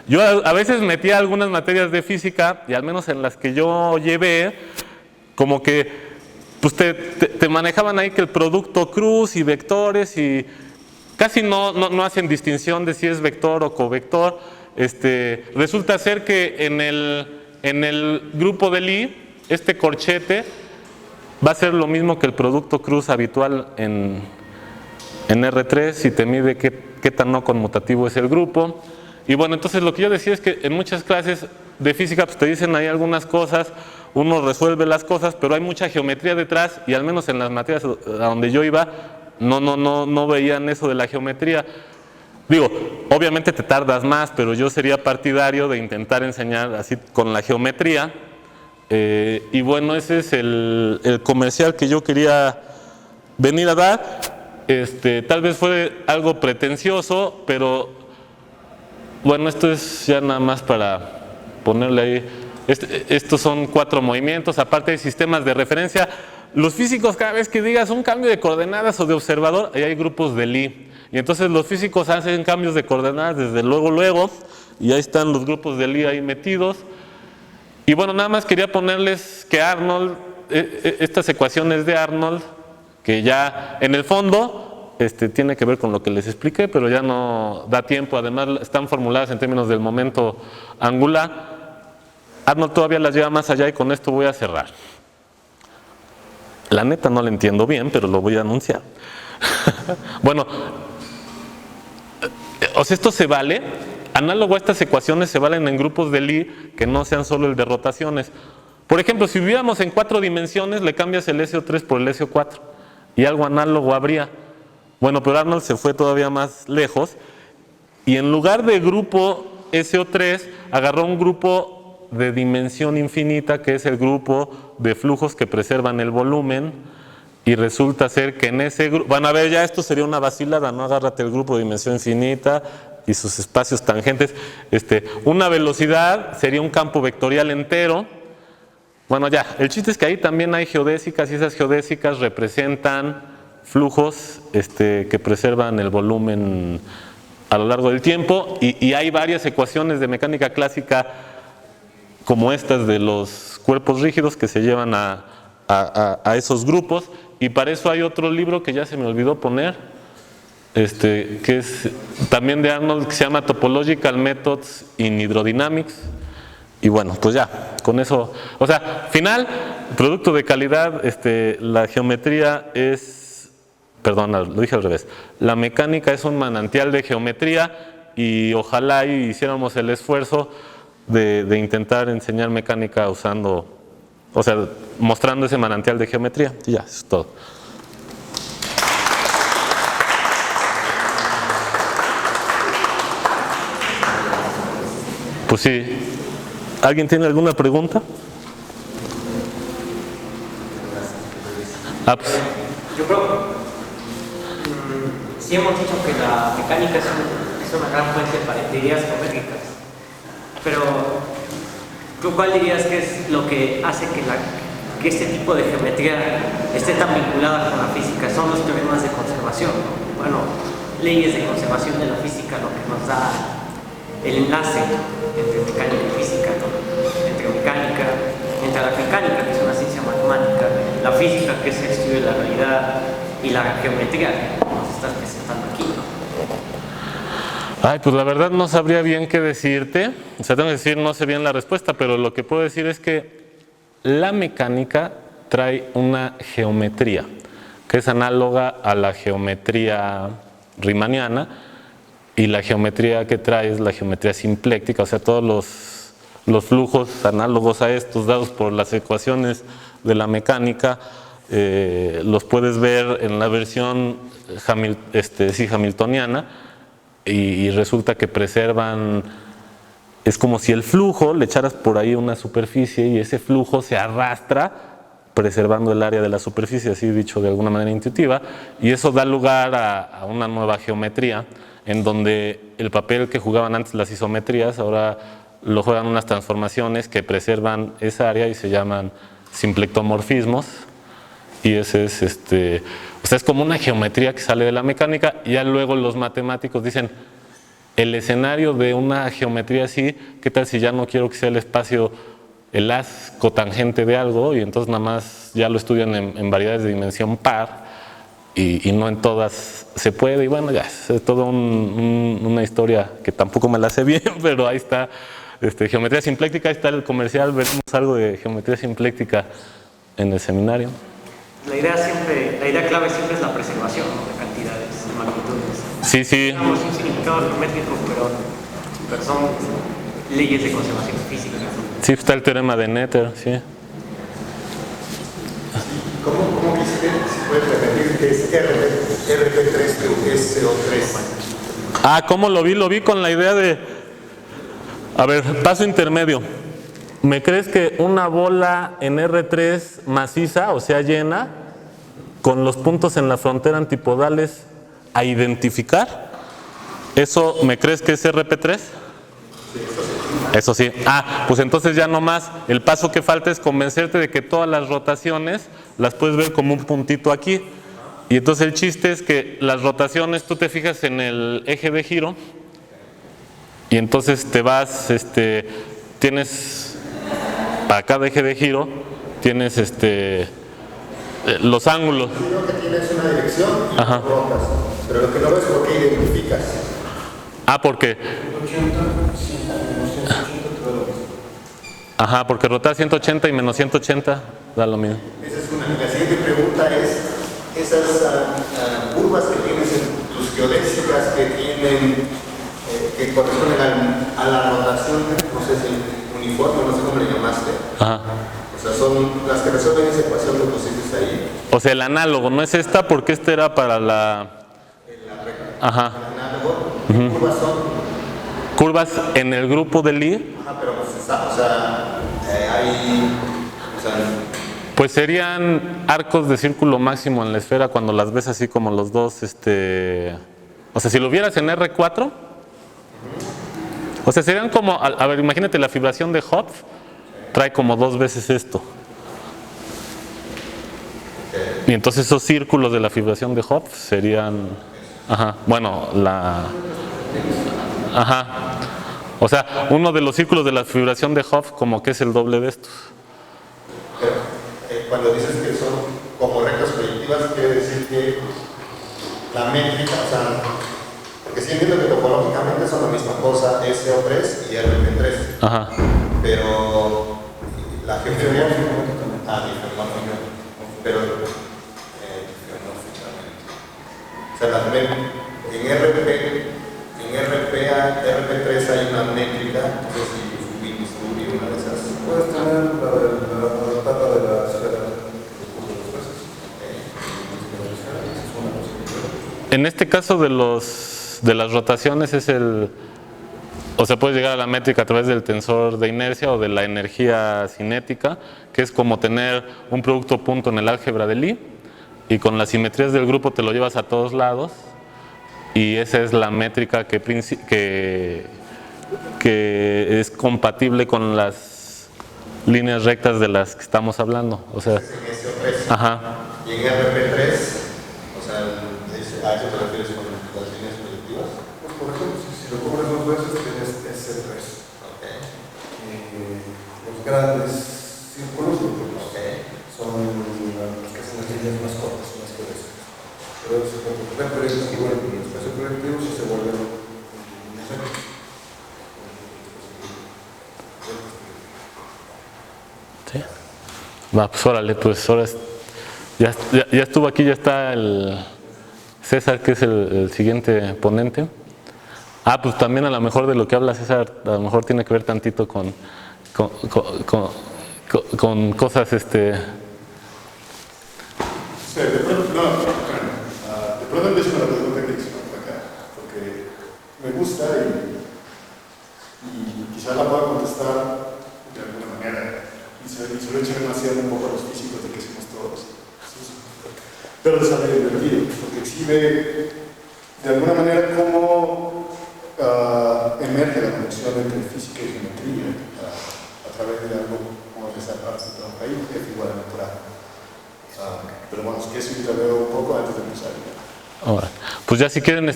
yo a veces metía algunas materias de física, y al menos en las que yo llevé, como que pues te manejaban ahí que el producto cruz y vectores, y casi no hacen distinción de si es vector o covector. Resulta ser que en el grupo de Lie, este corchete va a ser lo mismo que el producto cruz habitual en R3, si te mide qué tan no conmutativo es el grupo. Y bueno, entonces lo que yo decía es que en muchas clases de física pues te dicen ahí algunas cosas, uno resuelve las cosas, pero hay mucha geometría detrás, y al menos en las materias a donde yo iba no veían eso de la geometría. Digo, obviamente te tardas más, pero yo sería partidario de intentar enseñar así con la geometría. Y bueno, ese es el comercial que yo quería venir a dar. Tal vez fue algo pretencioso, pero bueno, esto es ya nada más para ponerle ahí. Estos son 4 movimientos, aparte de sistemas de referencia. Los físicos, cada vez que digas un cambio de coordenadas o de observador, ahí hay grupos de Lie. Y entonces los físicos hacen cambios de coordenadas desde luego, y ahí están los grupos de Lie ahí metidos. Y bueno, nada más quería ponerles que Arnold, estas ecuaciones de Arnold, que ya en el fondo tiene que ver con lo que les expliqué, pero ya no da tiempo, además están formuladas en términos del momento angular. Arnold todavía las lleva más allá, y con esto voy a cerrar. La neta no lo entiendo bien, pero lo voy a anunciar. Bueno, o sea, esto se vale, análogo a estas ecuaciones se valen en grupos de Lie que no sean solo el de rotaciones. Por ejemplo, si viviéramos en 4 dimensiones, le cambias el SO3 por el SO4 y algo análogo habría. Bueno, pero Arnold se fue todavía más lejos, y en lugar de grupo SO3 agarró un grupo de dimensión infinita, que es el grupo de flujos que preservan el volumen, y resulta ser que en ese grupo, van a ver, ya esto sería una vacilada, ¿no? Agárrate el grupo de dimensión infinita y sus espacios tangentes. Una velocidad sería un campo vectorial entero. Bueno, ya, el chiste es que ahí también hay geodésicas, y esas geodésicas representan flujos que preservan el volumen a lo largo del tiempo, y hay varias ecuaciones de mecánica clásica como estas de los cuerpos rígidos que se llevan a esos grupos. Y para eso hay otro libro que ya se me olvidó poner, que es también de Arnold, que se llama Topological Methods in Hydrodynamics. Y bueno, pues ya, con eso, o sea, final, producto de calidad, la geometría es, perdón, lo dije al revés, la mecánica es un manantial de geometría, y ojalá hiciéramos el esfuerzo de intentar enseñar mecánica usando, o sea, mostrando ese manantial de geometría. Y ya, eso es todo. Pues sí. ¿Alguien tiene alguna pregunta? Pues, Yo creo, sí hemos dicho que la mecánica es una gran fuente de ideas geométricas, pero ¿tú cuál dirías que es lo que hace que este tipo de geometría esté tan vinculada con la física? Son los teoremas de conservación, ¿no? Bueno, leyes de conservación de la física, lo que nos da el enlace entre mecánica y física, ¿no? Entre la mecánica, que es una ciencia matemática, la física, que es el estudio de la realidad, y la geometría que nos estás presentando aquí, ¿no? Ay, pues la verdad no sabría bien qué decirte. O sea, tengo que decir, no sé bien la respuesta, pero lo que puedo decir es que la mecánica trae una geometría que es análoga a la geometría riemanniana, y la geometría que trae es la geometría simpléctica, o sea, todos los flujos análogos a estos dados por las ecuaciones de la mecánica los puedes ver en la versión hamiltoniana, y resulta que preservan, es como si el flujo le echaras por ahí una superficie y ese flujo se arrastra preservando el área de la superficie, así dicho de alguna manera intuitiva, y eso da lugar a una nueva geometría en donde el papel que jugaban antes las isometrías ahora lo juegan unas transformaciones que preservan esa área y se llaman simplectomorfismos. Y ese es o sea, es como una geometría que sale de la mecánica, y ya luego los matemáticos dicen, el escenario de una geometría así, ¿qué tal si ya no quiero que sea el espacio el haz cotangente de algo? Y entonces nada más ya lo estudian en variedades de dimensión par, y no en todas se puede, y bueno, ya es toda una historia que tampoco me la sé bien, pero ahí está, geometría simpléctica, ahí está el comercial, vemos algo de geometría simpléctica en el seminario. La idea clave siempre es la preservación, ¿no? De cantidades, de magnitudes. Sí, sí. Tenemos un significado geométrico, pero son leyes de conservación física. Sí, está el teorema de Noether, sí. ¿Cómo viste? Si puedes repetir que es RP3 que es CO3. Ah, ¿cómo lo vi? Lo vi con la idea de, a ver, paso intermedio. ¿Me crees que una bola en R3 maciza, o sea llena, con los puntos en la frontera antipodales a identificar, eso me crees que es RP3? Eso sí. Ah, pues entonces ya no más. El paso que falta es convencerte de que todas las rotaciones las puedes ver como un puntito aquí. Y entonces el chiste es que las rotaciones, tú te fijas en el eje de giro, y entonces te vas, tienes, para cada eje de giro, tienes los ángulos. Creo que tienes una dirección y Ajá. rotas, pero lo que no ves es por qué identificas. Ah, porque. Ajá, porque rotar 180 y menos 180 da lo mismo. Esa es una. Y la siguiente pregunta es, esas curvas que tienes en tus geodésicas que tienen, que corresponden a la rotación, no sé si uniforme, no sé cómo le llamaste. Ajá. O sea, son las que resuelven esa ecuación que pusiste ahí. O sea, el análogo, no es esta porque esta era para la. Ajá. El análogo, ¿qué curvas son? Curvas en el grupo de Lie. Ajá, pero pues está, o sea, hay, o sea, Pues serían arcos de círculo máximo en la esfera cuando las ves así como los dos, o sea, si lo vieras en R4, o sea, serían como, a ver, imagínate la fibración de Hopf, trae como 2 veces esto. Y entonces esos círculos de la fibración de Hopf serían, ajá, bueno, ajá, o sea, uno de los círculos de la fibración de Hopf como que es el doble de estos. pero cuando dices que son como rectas proyectivas, quiere decir que la métrica, o sea, porque sí entiendo que topológicamente son la misma cosa, SO3 y RP3, Ajá. pero la geometría, pero o sea, RP3 hay una métrica, no sé si subir una de esas. Puedes tener la tabla de la esfera. En este caso de las rotaciones es o sea, puedes llegar a la métrica a través del tensor de inercia o de la energía cinética, que es como tener un producto punto en el álgebra de Lie. y con las simetrías del grupo te lo llevas a todos lados, y esa es la métrica que es compatible con las líneas rectas de las que estamos hablando. O sea, En SO3. ajá. Y en RP3, o sea, ¿a eso te refieres con las líneas proyectivas? Pues por ejemplo, si lo cubres 2 veces, tienes S3. Ok. Los grandes círculos Ok. son los que hacen las líneas más cortas, más gruesas. Pero se pueden proyectos que vuelven en espacio proyectivos y se vuelven líneas rectas. ¿Sí? Va, pues órale, pues ahora ya estuvo aquí, ya está el César, que es el siguiente ponente. Ah, pues también a lo mejor de lo que habla César, a lo mejor tiene que ver tantito con cosas, Sí, de pronto, de pronto empiezo con la pregunta que hizo acá, porque me gusta y quizás la pueda contestar de alguna manera, y se lo echo demasiado un poco a los físicos de que somos todos. Pero es algo divertido, porque exhibe de alguna manera cómo emerge la conexión entre física y geometría a través de algo como esa parte de trabajo ahí, que es igual a natural. Pero bueno, es que eso yo veo un poco antes de empezar. ahora, pues ya si quieren,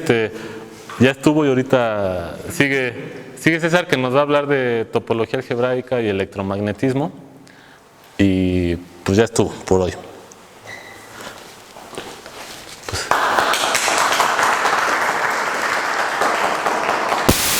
ya estuvo y ahorita sigue César, que nos va a hablar de topología algebraica y electromagnetismo, y pues ya estuvo por hoy.